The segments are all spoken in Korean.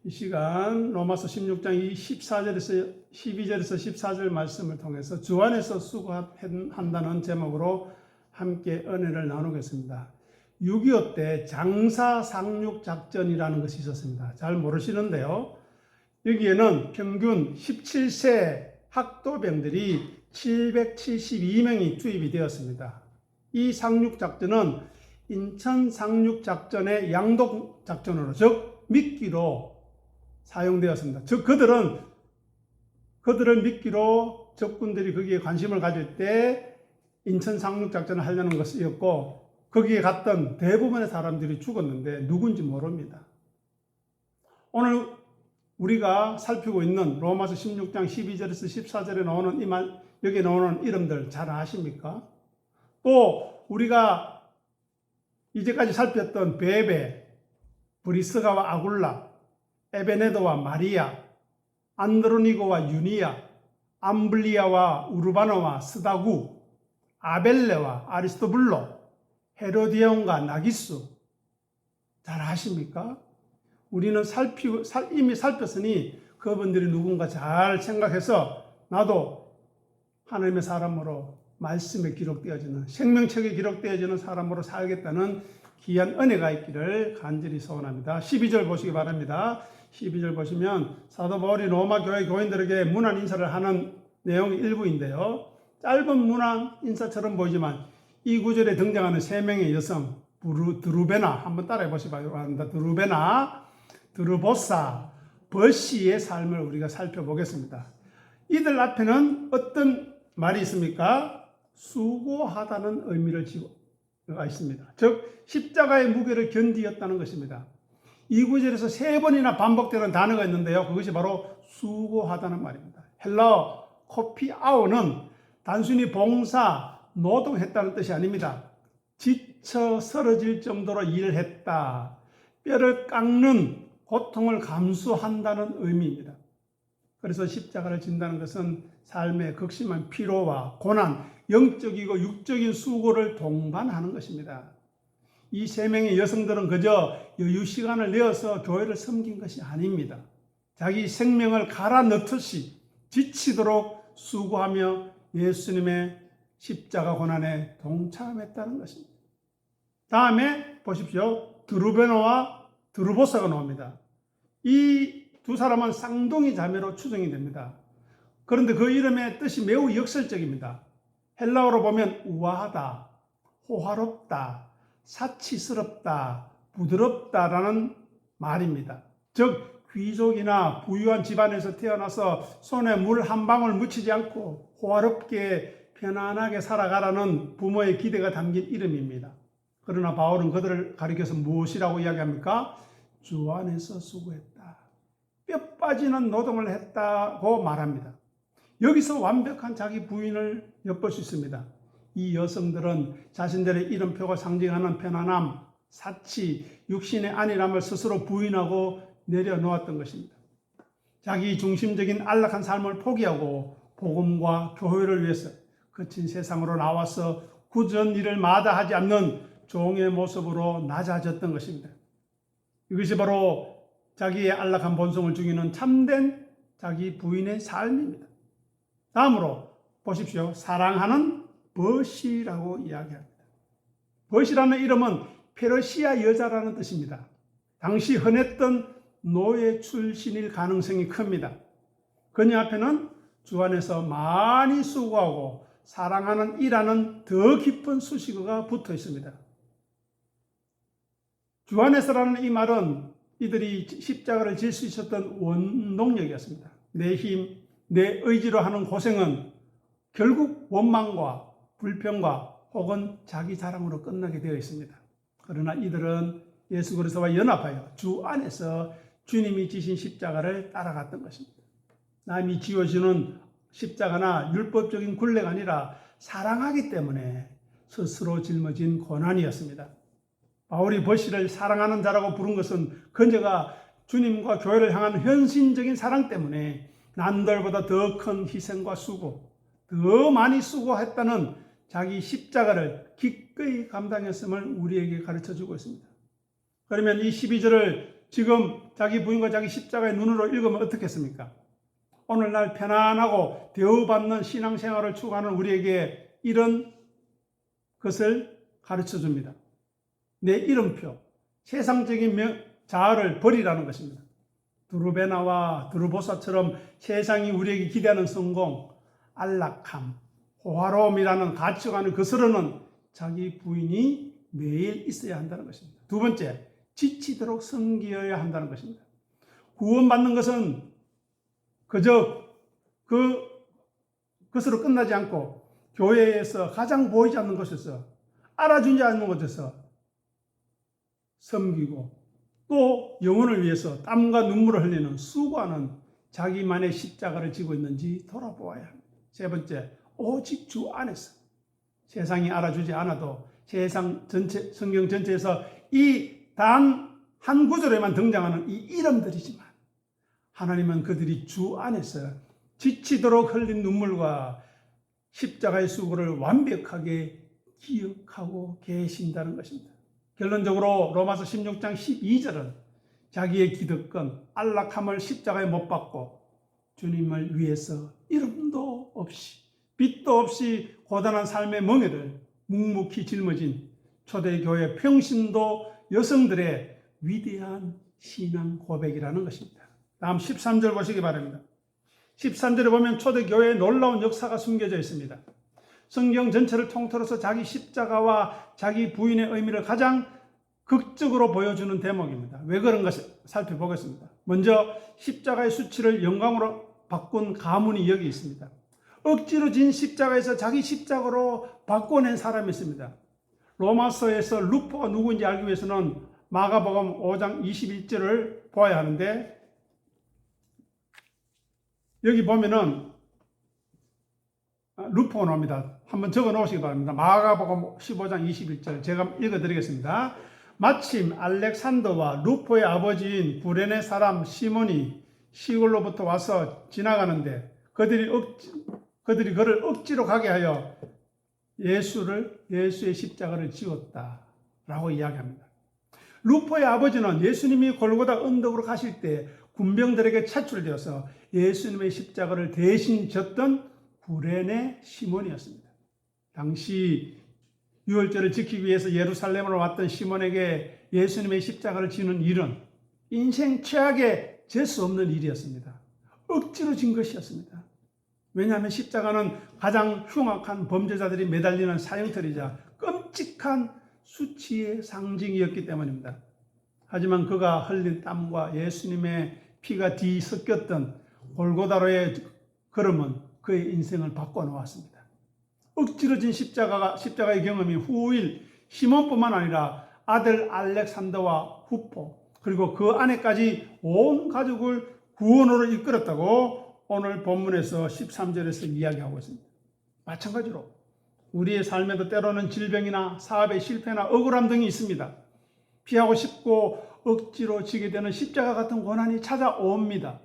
이 시간 로마서 16장 14절에서 12절에서 14절 말씀을 통해서 주 안에서 수고한다는 제목으로 함께 은혜를 나누겠습니다. 6.25 때 장사 상륙 작전이라는 것이 있었습니다. 잘 모르시는데요. 여기에는 평균 17세 학도병들이 772명이 투입이 되었습니다. 이 상륙 작전은 인천 상륙 작전의 양독 작전으로, 즉 미끼로 사용되었습니다. 즉 그들을 미끼로 적군들이 거기에 관심을 가질 때 인천 상륙 작전을 하려는 것이었고, 거기에 갔던 대부분의 사람들이 죽었는데 누군지 모릅니다. 오늘 우리가 살피고 있는 로마서 16장 12절에서 14절에 나오는 여기 나오는 이름들 잘 아십니까? 또 우리가 이제까지 살폈던 베베, 브리스가와 아굴라, 에베네도와 마리아, 안드로니고와 유니아, 암블리아와 우르바노와 스다구, 아벨레와 아리스토블로, 헤로디온과 나기수, 잘 아십니까? 우리는 이미 살폈으니 그분들이 누군가 잘 생각해서 나도 하나님의 사람으로 말씀에 기록되어지는, 생명책에 기록되어지는 사람으로 살겠다는 귀한 은혜가 있기를 간절히 소원합니다. 12절 보시기 바랍니다. 12절 보시면 사도 바울이 로마 교회 교인들에게 문안 인사를 하는 내용의 일부인데요. 짧은 문안 인사처럼 보이지만 이 구절에 등장하는 세 명의 여성, 드루베나, 한번 따라해 보시기 바랍니다. 드루베나, 드루보사, 버시의 삶을 우리가 살펴보겠습니다. 이들 앞에는 어떤 말이 있습니까? 수고하다는 의미를 지고 있습니다. 즉 십자가의 무게를 견디었다는 것입니다. 이 구절에서 세 번이나 반복되는 단어가 있는데요. 그것이 바로 수고하다는 말입니다. 헬라어 코피아오는 단순히 봉사, 노동했다는 뜻이 아닙니다. 지쳐 쓰러질 정도로 일을 했다, 뼈를 깎는 고통을 감수한다는 의미입니다. 그래서 십자가를 진다는 것은 삶의 극심한 피로와 고난, 영적이고 육적인 수고를 동반하는 것입니다. 이 세 명의 여성들은 그저 여유 시간을 내어서 교회를 섬긴 것이 아닙니다. 자기 생명을 갈아 넣듯이 지치도록 수고하며 예수님의 십자가 고난에 동참했다는 것입니다. 다음에 보십시오. 드루베노와 드루보사가 나옵니다. 이 두 사람은 쌍둥이 자매로 추정이 됩니다. 그런데 그 이름의 뜻이 매우 역설적입니다. 헬라어로 보면 우아하다, 호화롭다, 사치스럽다, 부드럽다라는 말입니다. 즉 귀족이나 부유한 집안에서 태어나서 손에 물 한 방울 묻히지 않고 호화롭게 편안하게 살아가라는 부모의 기대가 담긴 이름입니다. 그러나 바울은 그들을 가리켜서 무엇이라고 이야기합니까? 주 안에서 수고했다, 뼈 빠지는 노동을 했다고 말합니다. 여기서 완벽한 자기 부인을 엿볼 수 있습니다. 이 여성들은 자신들의 이름표가 상징하는 편안함, 사치, 육신의 안일함을 스스로 부인하고 내려놓았던 것입니다. 자기 중심적인 안락한 삶을 포기하고 복음과 교회를 위해서 거친 세상으로 나와서 굳은 일을 마다하지 않는 종의 모습으로 낮아졌던 것입니다. 이것이 바로 자기의 안락한 본성을 죽이는 참된 자기 부인의 삶입니다. 다음으로 보십시오. 사랑하는 버시라고 이야기합니다. 버시라는 이름은 페르시아 여자라는 뜻입니다. 당시 흔했던 노예 출신일 가능성이 큽니다. 그녀 앞에는 주 안에서 많이 수고하고 사랑하는 이라는 더 깊은 수식어가 붙어 있습니다. 주 안에서라는 이 말은 이들이 십자가를 질 수 있었던 원동력이었습니다. 내 힘, 내 의지로 하는 고생은 결국 원망과 불평과 혹은 자기 자랑으로 끝나게 되어 있습니다. 그러나 이들은 예수 그리스도와 연합하여 주 안에서 주님이 지신 십자가를 따라갔던 것입니다. 남이 지어주는 십자가나 율법적인 굴레가 아니라 사랑하기 때문에 스스로 짊어진 고난이었습니다. 바울이 버시를 사랑하는 자라고 부른 것은 그녀가 주님과 교회를 향한 헌신적인 사랑 때문에 남들보다 더 큰 희생과 수고, 더 많이 수고했다는 자기 십자가를 기꺼이 감당했음을 우리에게 가르쳐주고 있습니다. 그러면 이 12절을 지금 자기 부인과 자기 십자가의 눈으로 읽으면 어떻겠습니까? 오늘날 편안하고 대우받는 신앙생활을 추구하는 우리에게 이런 것을 가르쳐 줍니다. 내 이름표, 세상적인 자아를 버리라는 것입니다. 드루베나와 드루보사처럼 세상이 우리에게 기대하는 성공, 안락함, 호화로움이라는 가치관을 거스르는 자기 부인이 매일 있어야 한다는 것입니다. 두 번째, 지치도록 섬기어야 한다는 것입니다. 구원받는 것은 그저 그것으로 끝나지 않고 교회에서 가장 보이지 않는 곳에서 알아주지 않는 곳에서 섬기고 또 영혼을 위해서 땀과 눈물을 흘리는 수고하는 자기만의 십자가를 지고 있는지 돌아보아야 합니다. 세 번째, 오직 주 안에서 세상이 알아주지 않아도 세상 전체, 성경 전체에서 이 단 한 구절에만 등장하는 이 이름들이지만 하나님은 그들이 주 안에서 지치도록 흘린 눈물과 십자가의 수고를 완벽하게 기억하고 계신다는 것입니다. 결론적으로 로마서 16장 12절은 자기의 기득권, 안락함을 십자가에 못 박고 주님을 위해서 이름도 없이 빛도 없이 고단한 삶의 멍에를 묵묵히 짊어진 초대교회 평신도 여성들의 위대한 신앙 고백이라는 것입니다. 다음 13절 보시기 바랍니다. 13절에 보면 초대교회의 놀라운 역사가 숨겨져 있습니다. 성경 전체를 통틀어서 자기 십자가와 자기 부인의 의미를 가장 극적으로 보여주는 대목입니다. 왜 그런가 살펴보겠습니다. 먼저 십자가의 수치를 영광으로 바꾼 가문이 여기 있습니다. 억지로 진 십자가에서 자기 십자가로 바꿔낸 사람이 있습니다. 로마서에서 루포가 누구인지 알기 위해서는 마가복음 5장 21절을 보아야 하는데 여기 보면은 루포가 나옵니다. 한번 적어 놓으시기 바랍니다. 마가복음 15장 21절 제가 읽어드리겠습니다. 마침 알렉산더와 루포의 아버지인 구레네 사람 시몬이 시골로부터 와서 지나가는데 그들이 그를 억지로 가게 하여 예수의 십자가를 지었다라고 이야기합니다. 루포의 아버지는 예수님이 골고다 언덕으로 가실 때 군병들에게 차출되어서 예수님의 십자가를 대신 졌던 구레네 시몬이었습니다. 당시 유월절을 지키기 위해서 예루살렘으로 왔던 시몬에게 예수님의 십자가를 지는 일은 인생 최악의 재수 없는 일이었습니다. 억지로 진 것이었습니다. 왜냐하면 십자가는 가장 흉악한 범죄자들이 매달리는 사형틀이자 끔찍한 수치의 상징이었기 때문입니다. 하지만 그가 흘린 땀과 예수님의 피가 뒤섞였던 골고다로의 걸음은 그의 인생을 바꿔놓았습니다. 억지로 진 십자가의 경험이 후일 시몬뿐만 아니라 아들 알렉산더와 후포 그리고 그 아내까지 온 가족을 구원으로 이끌었다고 오늘 본문에서 13절에서 이야기하고 있습니다. 마찬가지로 우리의 삶에도 때로는 질병이나 사업의 실패나 억울함 등이 있습니다. 피하고 싶고 억지로 지게 되는 십자가 같은 고난이 찾아옵니다.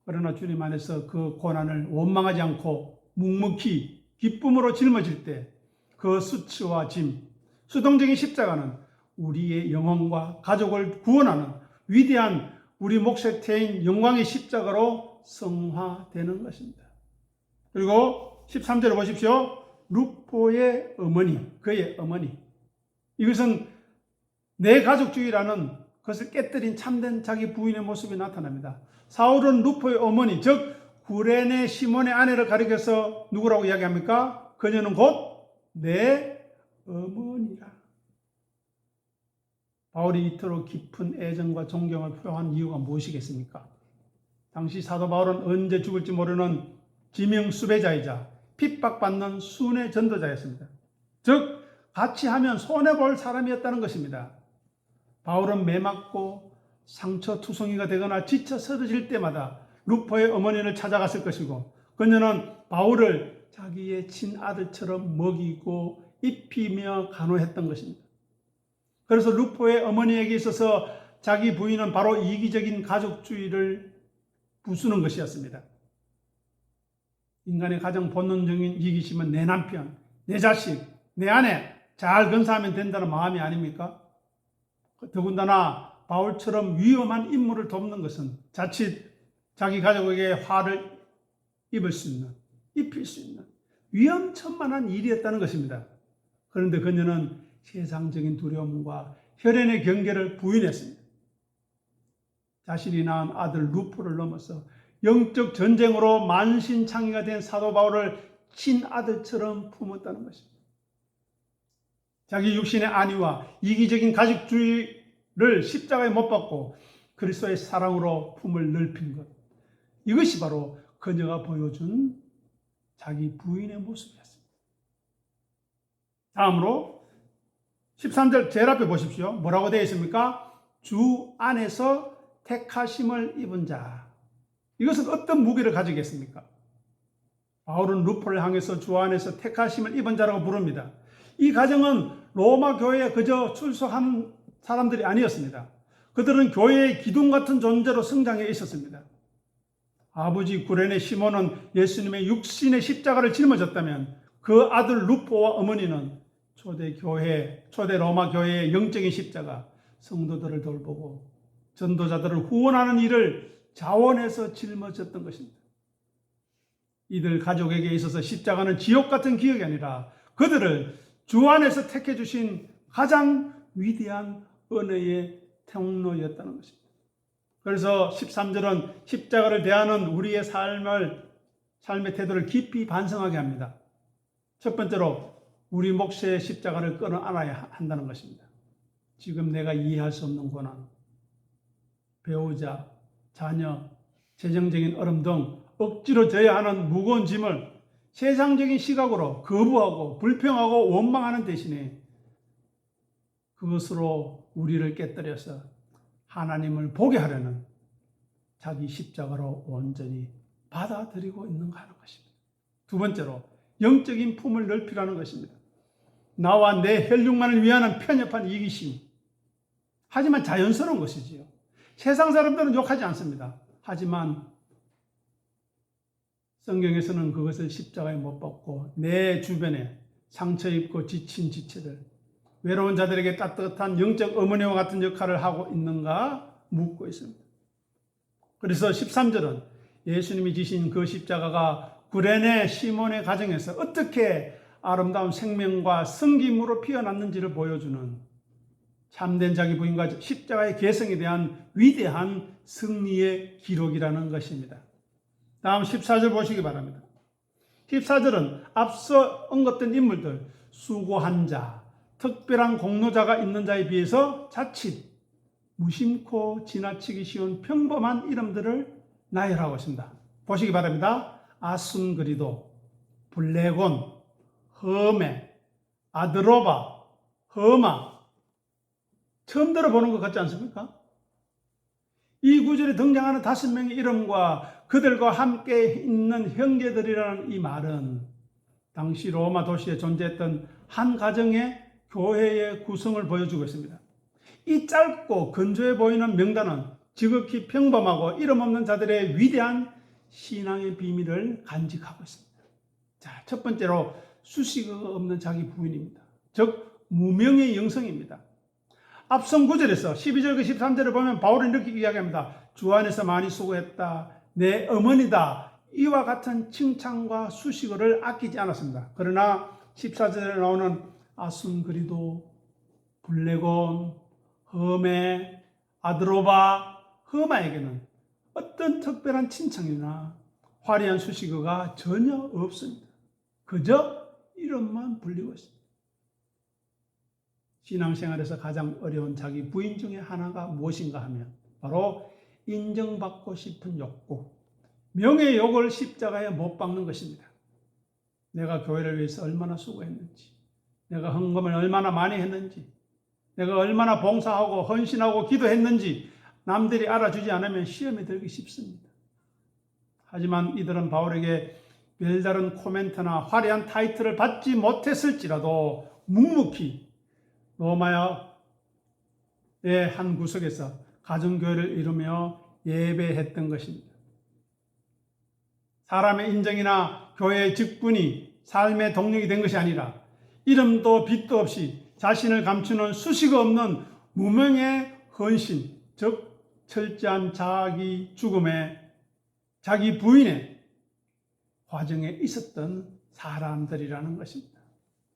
그러나 주님 안에서 그 고난을 원망하지 않고 묵묵히 기쁨으로 짊어질 때 그 수치와 짐, 수동적인 십자가는 우리의 영혼과 가족을 구원하는 위대한 우리 몫의 태인 영광의 십자가로 성화되는 것입니다. 그리고 13절을 보십시오. 루포의 어머니, 그의 어머니. 이것은 내 가족주의라는 것을 깨뜨린 참된 자기 부인의 모습이 나타납니다. 사울은 루포의 어머니, 즉 구레네 시몬의 아내를 가리켜서 누구라고 이야기합니까? 그녀는 곧 내 어머니라. 바울이 이토록 깊은 애정과 존경을 표한 이유가 무엇이겠습니까? 당시 사도 바울은 언제 죽을지 모르는 지명 수배자이자 핍박받는 순회 전도자였습니다. 즉 같이 하면 손해볼 사람이었다는 것입니다. 바울은 매맞고 상처투성이가 되거나 지쳐 쓰러질 때마다 루포의 어머니를 찾아갔을 것이고 그녀는 바울을 자기의 친아들처럼 먹이고 입히며 간호했던 것입니다. 그래서 루포의 어머니에게 있어서 자기 부인은 바로 이기적인 가족주의를 부수는 것이었습니다. 인간의 가장 본능적인 이기심은 내 남편, 내 자식, 내 아내 잘 건사하면 된다는 마음이 아닙니까? 더군다나 바울처럼 위험한 임무를 돕는 것은 자칫 자기 가족에게 화를 입힐 수 있는 위험천만한 일이었다는 것입니다. 그런데 그녀는 세상적인 두려움과 혈연의 경계를 부인했습니다. 자신이 낳은 아들 루포를 넘어서 영적 전쟁으로 만신창이가 된 사도 바울을 친아들처럼 품었다는 것입니다. 자기 육신의 안위와 이기적인 가족주의를 십자가에 못 박고 그리스도의 사랑으로 품을 넓힌 것. 이것이 바로 그녀가 보여준 자기 부인의 모습이었습니다. 다음으로 13절 제일 앞에 보십시오. 뭐라고 되어 있습니까? 주 안에서 택하심을 입은 자. 이것은 어떤 무게를 가지겠습니까? 바울은 루포를 향해서 주 안에서 택하심을 입은 자라고 부릅니다. 이 가정은 로마 교회에 그저 출석한 사람들이 아니었습니다. 그들은 교회의 기둥 같은 존재로 성장해 있었습니다. 아버지 구레네 시몬은 예수님의 육신의 십자가를 짊어졌다면 그 아들 루포와 어머니는 초대 로마 교회의 영적인 십자가, 성도들을 돌보고 전도자들을 후원하는 일을 자원해서 짊어졌던 것입니다. 이들 가족에게 있어서 십자가는 지옥 같은 기억이 아니라 그들을 주 안에서 택해 주신 가장 위대한 은혜의 통로였다는 것입니다. 그래서 13절은 십자가를 대하는 우리의 삶의 태도를 깊이 반성하게 합니다. 첫 번째로 우리 몫의 십자가를 끌어 안아야 한다는 것입니다. 지금 내가 이해할 수 없는 고난, 배우자, 자녀, 재정적인 어려움 등 억지로 져야 하는 무거운 짐을 세상적인 시각으로 거부하고 불평하고 원망하는 대신에 그것으로 우리를 깨뜨려서 하나님을 보게 하려는 자기 십자가로 온전히 받아들이고 있는가 하는 것입니다. 두 번째로 영적인 품을 넓히라는 것입니다. 나와 내 혈육만을 위하는 편협한 이기심. 하지만 자연스러운 것이지요. 세상 사람들은 욕하지 않습니다. 하지만 성경에서는 그것을 십자가에 못 박고 내 주변에 상처 입고 지친 지체들, 외로운 자들에게 따뜻한 영적 어머니와 같은 역할을 하고 있는가 묻고 있습니다. 그래서 13절은 예수님이 지신 그 십자가가 구레네 시몬의 가정에서 어떻게 아름다운 생명과 섬김으로 피어났는지를 보여주는 참된 자기 부인과 십자가의 계승에 대한 위대한 승리의 기록이라는 것입니다. 다음 14절 보시기 바랍니다. 14절은 앞서 언급된 인물들, 수고한 자, 특별한 공로자가 있는 자에 비해서 자칫 무심코 지나치기 쉬운 평범한 이름들을 나열하고 있습니다. 보시기 바랍니다. 아순그리도, 블레곤, 허메, 아드로바, 허마. 처음 들어보는 것 같지 않습니까? 이 구절에 등장하는 5명의 이름과 그들과 함께 있는 형제들이라는 이 말은 당시 로마 도시에 존재했던 한 가정의 교회의 구성을 보여주고 있습니다. 이 짧고 건조해 보이는 명단은 지극히 평범하고 이름 없는 자들의 위대한 신앙의 비밀을 간직하고 있습니다. 자, 첫 번째로 수식어가 없는 자기 부인입니다. 즉 무명의 영성입니다. 앞선 9절에서 12절, 13절을 보면 바울은 이렇게 이야기합니다. 주 안에서 많이 수고했다. 내 어머니다. 이와 같은 칭찬과 수식어를 아끼지 않았습니다. 그러나 14절에 나오는 아순그리도, 블레곤, 허메, 아드로바, 허마에게는 어떤 특별한 칭찬이나 화려한 수식어가 전혀 없습니다. 그저 이름만 불리고 있습니다. 신앙생활에서 가장 어려운 자기 부인 중에 하나가 무엇인가 하면 바로 인정받고 싶은 욕구, 명예욕을 십자가에 못 박는 것입니다. 내가 교회를 위해서 얼마나 수고했는지, 내가 헌금을 얼마나 많이 했는지, 내가 얼마나 봉사하고 헌신하고 기도했는지 남들이 알아주지 않으면 시험에 들기 쉽습니다. 하지만 이들은 바울에게 별다른 코멘트나 화려한 타이틀을 받지 못했을지라도 묵묵히 로마의 한 구석에서 가정교회를 이루며 예배했던 것입니다. 사람의 인정이나 교회의 직분이 삶의 동력이 된 것이 아니라 이름도 빛도 없이 자신을 감추는 수식어 없는 무명의 헌신, 즉 철저한 자기 죽음에 자기 부인의 과정에 있었던 사람들이라는 것입니다.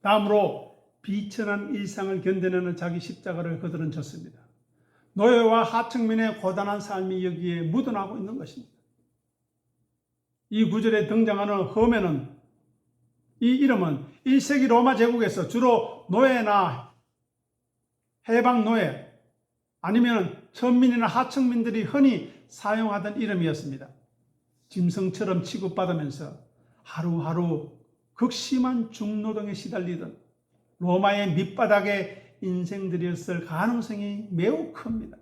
다음으로 비천한 일상을 견뎌내는 자기 십자가를 그들은 졌습니다. 노예와 하층민의 고단한 삶이 여기에 묻어나고 있는 것입니다. 이 구절에 등장하는 험에는 이 이름은 1세기 로마 제국에서 주로 노예나 해방 노예 아니면 천민이나 하층민들이 흔히 사용하던 이름이었습니다. 짐승처럼 취급받으면서 하루하루 극심한 중노동에 시달리던 로마의 밑바닥의 인생들이었을 가능성이 매우 큽니다.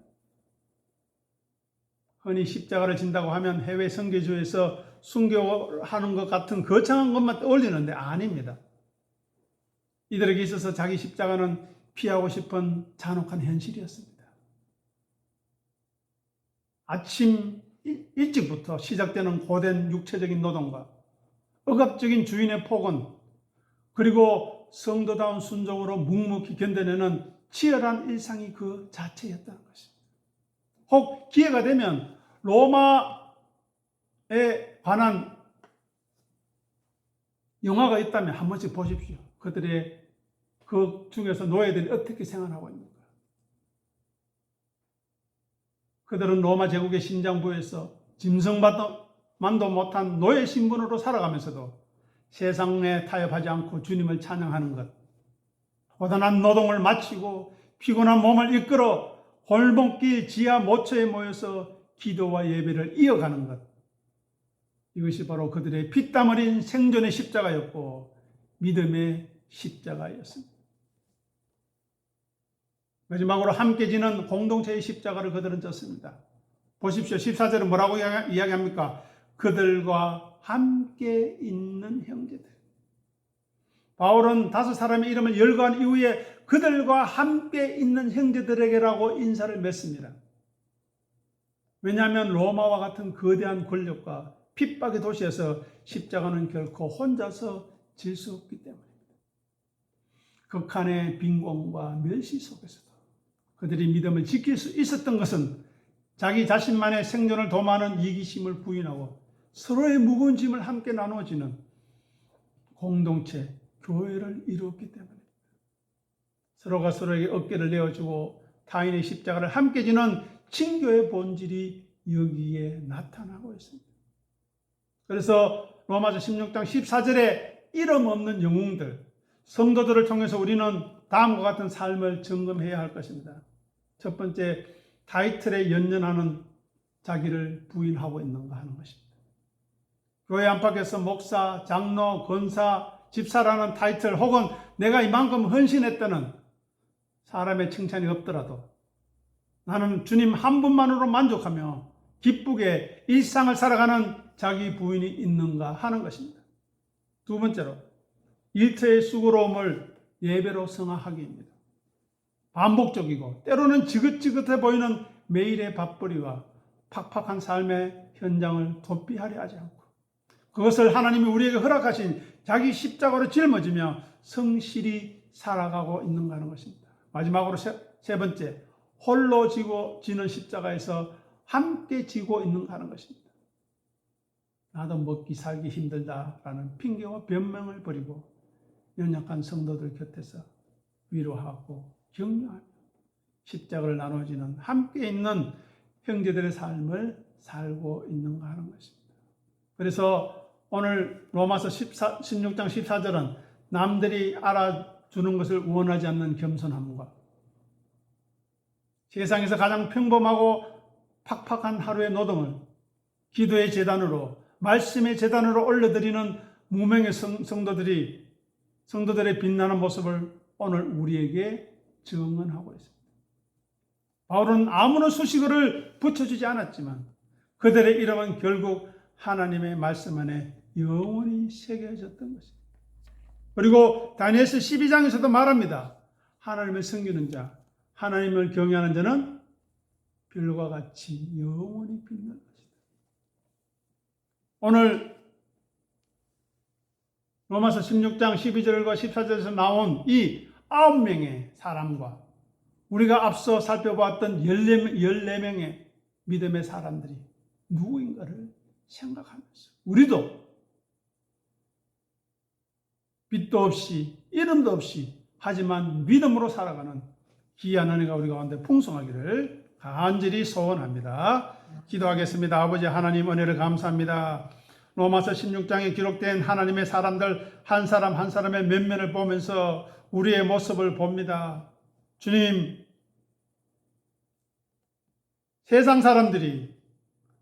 흔히 십자가를 진다고 하면 해외 선교지에서 순교하는 것 같은 거창한 것만 떠올리는데 아닙니다. 이들에게 있어서 자기 십자가는 피하고 싶은 잔혹한 현실이었습니다. 아침 일찍부터 시작되는 고된 육체적인 노동과 억압적인 주인의 폭언, 그리고 성도다운 순종으로 묵묵히 견뎌내는 치열한 일상이 그 자체였다는 것입니다. 혹 기회가 되면 로마에 관한 영화가 있다면 한 번씩 보십시오. 그들의 그 중에서 노예들이 어떻게 생활하고 있는가. 그들은 로마 제국의 심장부에서 짐승만도 못한 노예 신분으로 살아가면서도 세상에 타협하지 않고 주님을 찬양하는 것, 고단한 노동을 마치고 피곤한 몸을 이끌어 골목길 지하 모처에 모여서 기도와 예배를 이어가는 것, 이것이 바로 그들의 피땀 흘린 생존의 십자가였고 믿음의 십자가였습니다. 마지막으로 함께 지는 공동체의 십자가를 그들은 졌습니다. 보십시오. 14절은 뭐라고 이야기합니까? 그들과 함께 있는 형제들. 바울은 5사람의 이름을 열거한 이후에 그들과 함께 있는 형제들에게라고 인사를 맺습니다. 왜냐하면 로마와 같은 거대한 권력과 핍박의 도시에서 십자가는 결코 혼자서 질 수 없기 때문입니다. 극한의 빈곤과 멸시 속에서도 그들이 믿음을 지킬 수 있었던 것은 자기 자신만의 생존을 도모하는 이기심을 부인하고 서로의 무거운 짐을 함께 나누어지는 공동체, 교회를 이루었기 때문입니다. 서로가 서로에게 어깨를 내어주고 타인의 십자가를 함께 지는 친교의 본질이 여기에 나타나고 있습니다. 그래서 로마서 16장 14절에 이름 없는 영웅들, 성도들을 통해서 우리는 다음과 같은 삶을 점검해야 할 것입니다. 첫 번째, 타이틀에 연연하는 자기를 부인하고 있는가 하는 것입니다. 교회 안팎에서 목사, 장로, 권사, 집사라는 타이틀 혹은 내가 이만큼 헌신했다는 사람의 칭찬이 없더라도 나는 주님 한 분만으로 만족하며 기쁘게 일상을 살아가는 자기 부인이 있는가 하는 것입니다. 두 번째로, 일터의 수고로움을 예배로 승화하기입니다. 반복적이고 때로는 지긋지긋해 보이는 매일의 밥벌이와 팍팍한 삶의 현장을 도피하려 하지 않고 그것을 하나님이 우리에게 허락하신 자기 십자가로 짊어지며 성실히 살아가고 있는가 하는 것입니다. 마지막으로 세 번째, 홀로 지는 십자가에서 함께 지고 있는가 하는 것입니다. 나도 먹기 살기 힘들다라는 핑계와 변명을 버리고 연약한 성도들 곁에서 위로하고 격려하며 십자가를 나눠지는 함께 있는 형제들의 삶을 살고 있는가 하는 것입니다. 그래서 오늘 로마서 16장 14절은 남들이 알아주는 것을 원하지 않는 겸손함과 세상에서 가장 평범하고 팍팍한 하루의 노동을 기도의 제단으로 말씀의 제단으로 올려드리는 무명의 성도들의 빛나는 모습을 오늘 우리에게 증언하고 있습니다. 바울은 아무런 수식어를 붙여주지 않았지만 그들의 이름은 결국 하나님의 말씀 안에 영원히 새겨졌던 것입니다. 그리고 다니엘서 12장에서도 말합니다. 하나님을 섬기는 자, 하나님을 경외하는 자는 별과 같이 영원히 빛날 것이다. 오늘 로마서 16장 12절과 14절에서 나온 이 9명의 사람과 우리가 앞서 살펴봤던 14명의 믿음의 사람들이 누구인가를 생각하면서 우리도 빛도 없이 이름도 없이 하지만 믿음으로 살아가는 귀한 은혜가 우리 가운데 풍성하기를 간절히 소원합니다. 기도하겠습니다. 아버지 하나님 은혜를 감사합니다. 로마서 16장에 기록된 하나님의 사람들 한 사람 한 사람의 면면을 보면서 우리의 모습을 봅니다. 주님, 세상 사람들이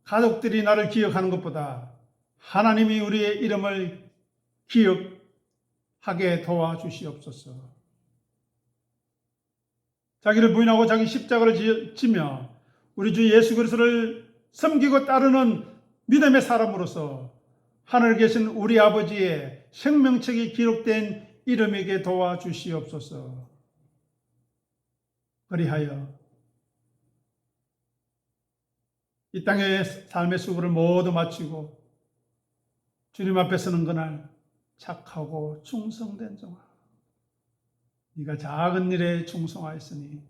가족들이 나를 기억하는 것보다 하나님이 우리의 이름을 기억하게 도와주시옵소서. 자기를 부인하고 자기 십자가를 지며 우리 주 예수 그리스도를 섬기고 따르는 믿음의 사람으로서 하늘에 계신 우리 아버지의 생명책이 기록된 이름에게 도와주시옵소서. 그리하여 이 땅의 삶의 수고를 모두 마치고 주님 앞에 서는 그날 착하고 충성된 종아, 네가 작은 일에 충성하였으니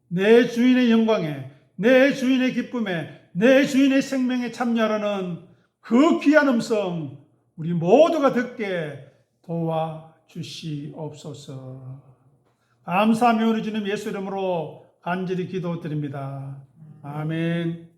내 주인의 영광에, 내 주인의 기쁨에, 내 주인의 생명에 참여하는 그 귀한 음성 우리 모두가 듣게 도와주시옵소서. 감사하며 우리 주님 예수 이름으로 간절히 기도드립니다. 아멘.